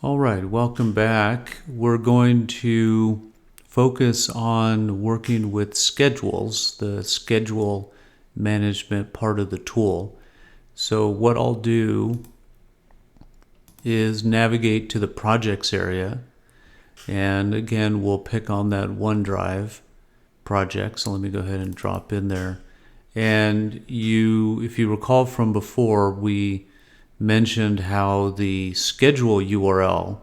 All right, welcome back. We're going to focus on working with schedules, the schedule management part of the tool. So what I'll do is navigate to the projects area, and again we'll pick on that OneDrive project. So let me go ahead and drop in there. And if you recall from before, we mentioned how the schedule URL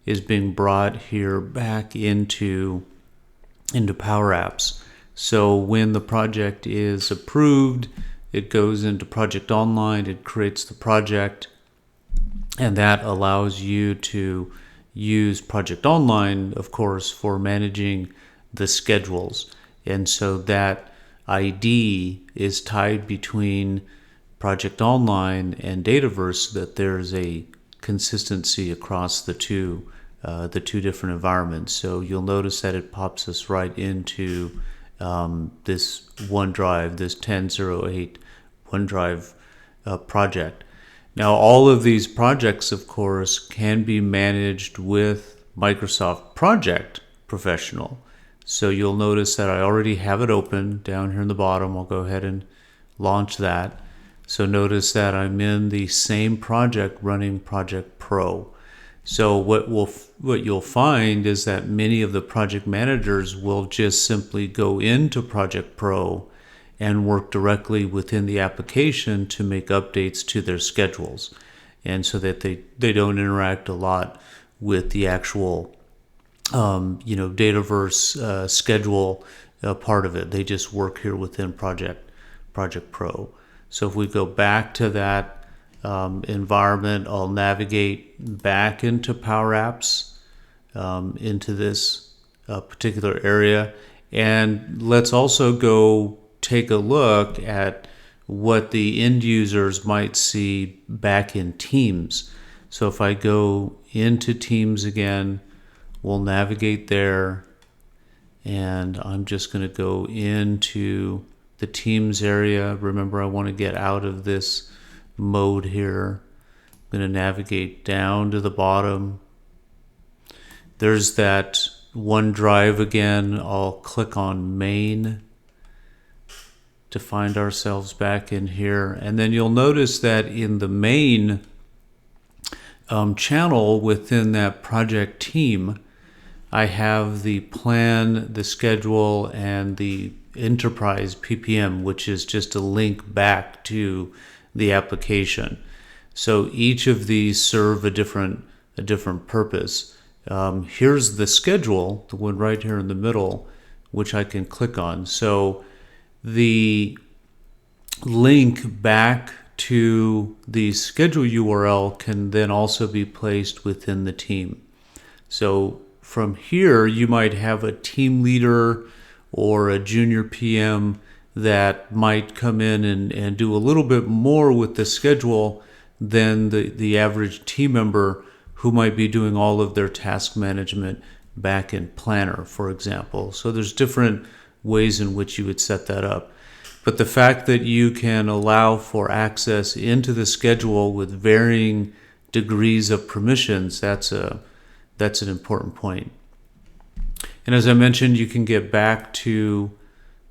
is being brought here back into Power Apps. So when the project is approved, it goes into Project Online, it creates the project, and that allows you to use Project Online, of course, for managing the schedules. And so that ID is tied between Project Online and Dataverse so that there's a consistency across the two different environments. So you'll notice that it pops us right into this OneDrive, this 1008 OneDrive project. Now, all of these projects, of course, can be managed with Microsoft Project Professional. So you'll notice that I already have it open down here in the bottom. I'll go ahead and launch that. So notice that I'm in the same project running Project Pro. So what you'll find is that many of the project managers will just simply go into Project Pro and work directly within the application to make updates to their schedules, and so that they don't interact a lot with the actual Dataverse schedule part of it. They just work here within Project Pro. So if we go back to that environment, I'll navigate back into Power Apps, into this particular area. And let's also go take a look at what the end users might see back in Teams. So if I go into Teams again, we'll navigate there, and I'm just going to go into the Teams area. Remember, I want to get out of this mode here. I'm going to navigate down to the bottom. There's that OneDrive again. I'll click on Main to find ourselves back in here. And then you'll notice that in the main channel within that project team, I have the plan, the schedule, and the enterprise PPM, which is just a link back to the application. So each of these serve a different purpose. Here's the schedule, the one right here in the middle, which I can click on. So the link back to the schedule URL can then also be placed within the team. So from here, you might have a team leader or a junior PM that might come in and do a little bit more with the schedule than the average team member who might be doing all of their task management back in Planner, for example. So there's different ways in which you would set that up. But the fact that you can allow for access into the schedule with varying degrees of permissions, that's an important point. And as I mentioned, you can get back to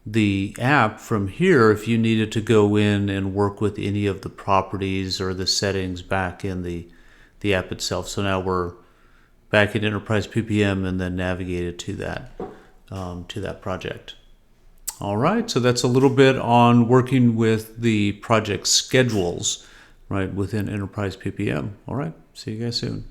the app from here if you needed to go in and work with any of the properties or the settings back in the app itself. So now we're back in Enterprise PPM and then navigated to that project. All right, so that's a little bit on working with the project schedules right within Enterprise PPM. All right, see you guys soon.